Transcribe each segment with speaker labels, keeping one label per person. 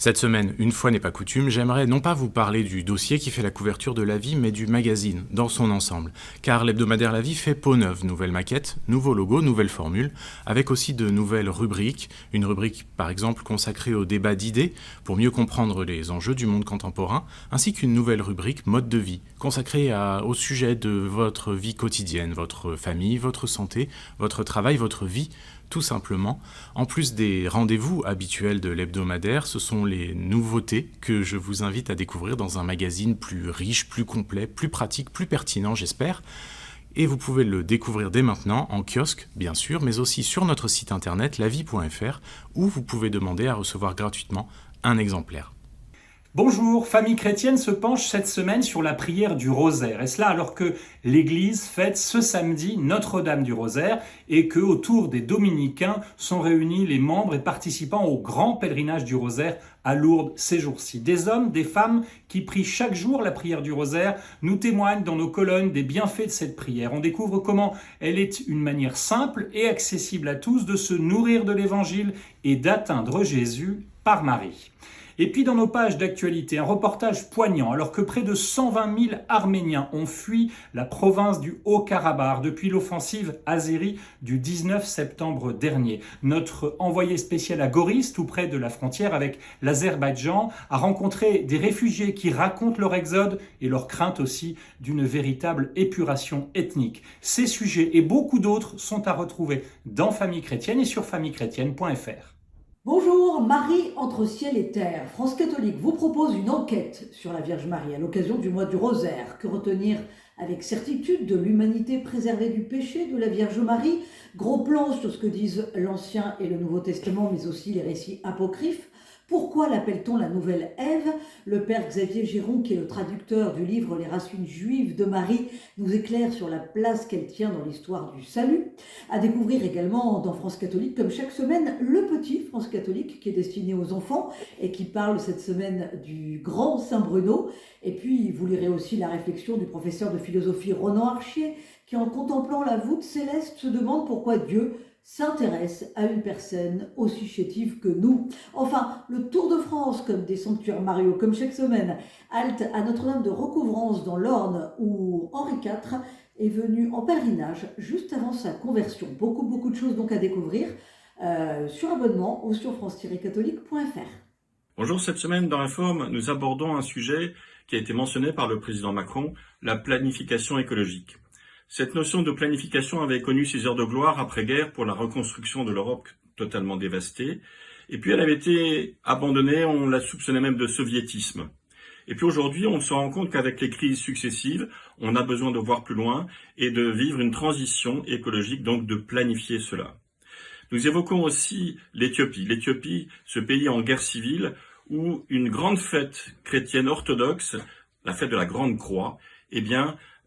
Speaker 1: Cette semaine, une fois n'est pas coutume, j'aimerais non pas vous parler du dossier qui fait la couverture de La Vie, mais du magazine, dans son ensemble. Car l'hebdomadaire La Vie fait peau neuve, nouvelle maquette, nouveau logo, nouvelle formule, avec aussi de nouvelles rubriques. Une rubrique, par exemple, consacrée au débat d'idées, pour mieux comprendre les enjeux du monde contemporain, ainsi qu'une nouvelle rubrique mode de vie, consacrée au sujet de votre vie quotidienne, votre famille, votre santé, votre travail, votre vie, tout simplement. En plus des rendez-vous habituels de l'hebdomadaire, ce sont les nouveautés que je vous invite à découvrir dans un magazine plus riche, plus complet, plus pratique, plus pertinent, j'espère. Et vous pouvez le découvrir dès maintenant en kiosque, bien sûr, mais aussi sur notre site internet lavie.fr, où vous pouvez demander à recevoir gratuitement un exemplaire.
Speaker 2: Bonjour, Famille chrétienne se penche cette semaine sur la prière du rosaire. Et cela alors que l'Église fête ce samedi Notre-Dame du rosaire et que autour des dominicains sont réunis les membres et participants au grand pèlerinage du rosaire à Lourdes ces jours-ci. Des hommes, des femmes qui prient chaque jour la prière du rosaire nous témoignent dans nos colonnes des bienfaits de cette prière. On découvre comment elle est une manière simple et accessible à tous de se nourrir de l'Évangile et d'atteindre Jésus par Marie. Et puis dans nos pages d'actualité, un reportage poignant, alors que près de 120 000 Arméniens ont fui la province du Haut-Karabakh depuis l'offensive azérie du 19 septembre dernier. Notre envoyé spécial à Goris, tout près de la frontière avec l'Azerbaïdjan, a rencontré des réfugiés qui racontent leur exode et leur crainte aussi d'une véritable épuration ethnique. Ces sujets et beaucoup d'autres sont à retrouver dans Famille chrétienne et sur famillechrétienne.fr.
Speaker 3: Bonjour, Marie entre ciel et terre. France catholique vous propose une enquête sur la Vierge Marie à l'occasion du mois du rosaire. Que retenir avec certitude de l'humanité préservée du péché de la Vierge Marie? Gros plan sur ce que disent l'Ancien et le Nouveau Testament, mais aussi les récits apocryphes. Pourquoi l'appelle-t-on la nouvelle Ève? Le père Xavier Géron, qui est le traducteur du livre Les racines juives de Marie, nous éclaire sur la place qu'elle tient dans l'histoire du salut. À découvrir également dans France catholique, comme chaque semaine, le petit France catholique qui est destiné aux enfants et qui parle cette semaine du grand Saint Bruno. Et puis, vous lirez aussi la réflexion du professeur de philosophie Ronan Archier, qui en contemplant la voûte céleste se demande pourquoi Dieu s'intéresse à une personne aussi chétive que nous. Enfin, le Tour de France, comme des sanctuaires mariaux, comme chaque semaine, halte à Notre-Dame de Recouvrance dans l'Orne, où Henri IV est venu en pèlerinage juste avant sa conversion. Beaucoup de choses donc à découvrir sur abonnement ou sur france-catholique.fr.
Speaker 4: Bonjour, cette semaine dans Informe, nous abordons un sujet qui a été mentionné par le président Macron, la planification écologique. Cette notion de planification avait connu ses heures de gloire après-guerre pour la reconstruction de l'Europe totalement dévastée. Et puis elle avait été abandonnée, on la soupçonnait même de soviétisme. Et puis aujourd'hui, on se rend compte qu'avec les crises successives, on a besoin de voir plus loin et de vivre une transition écologique, donc de planifier cela. Nous évoquons aussi l'Éthiopie. L'Éthiopie, ce pays en guerre civile, où une grande fête chrétienne orthodoxe, la fête de la Grande Croix,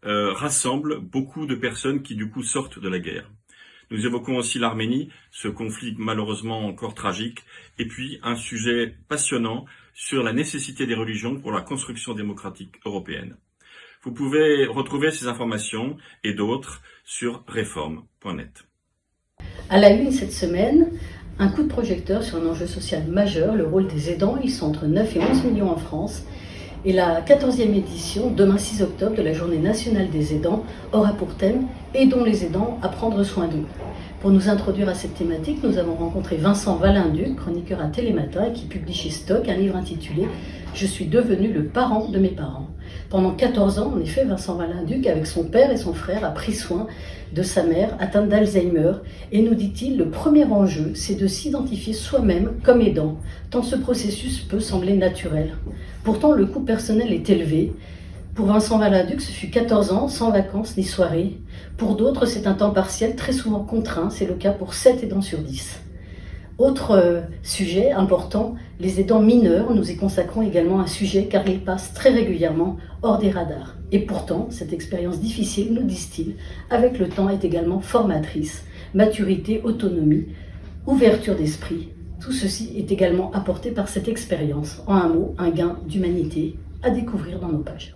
Speaker 4: rassemble beaucoup de personnes qui du coup sortent de la guerre. Nous évoquons aussi l'Arménie, ce conflit malheureusement encore tragique, et puis un sujet passionnant sur la nécessité des religions pour la construction démocratique européenne. Vous pouvez retrouver ces informations et d'autres sur reform.net.
Speaker 5: À la une cette semaine, un coup de projecteur sur un enjeu social majeur, le rôle des aidants. Ils sont entre 9 et 11 millions en France. Et la 14e édition, demain 6 octobre, de la Journée nationale des aidants, aura pour thème « Aidons les aidants à prendre soin d'eux ». Pour nous introduire à cette thématique, nous avons rencontré Vincent Valinduc, chroniqueur à Télématin et qui publie chez Stock un livre intitulé « Je suis devenu le parent de mes parents ». Pendant 14 ans, en effet, Vincent Valinduc, avec son père et son frère, a pris soin de sa mère atteinte d'Alzheimer. Et nous dit-il, le premier enjeu, c'est de s'identifier soi-même comme aidant, tant ce processus peut sembler naturel. Pourtant, le coût personnel est élevé. Pour Vincent Valinduc, ce fut 14 ans, sans vacances ni soirées. Pour d'autres, c'est un temps partiel très souvent contraint. C'est le cas pour 7 aidants sur 10. Autre sujet important, les aidants mineurs. Nous y consacrons également un sujet car ils passent très régulièrement hors des radars. Et pourtant, cette expérience difficile, nous disent-ils, avec le temps est également formatrice. Maturité, autonomie, ouverture d'esprit. Tout ceci est également apporté par cette expérience. En un mot, un gain d'humanité à découvrir dans nos pages.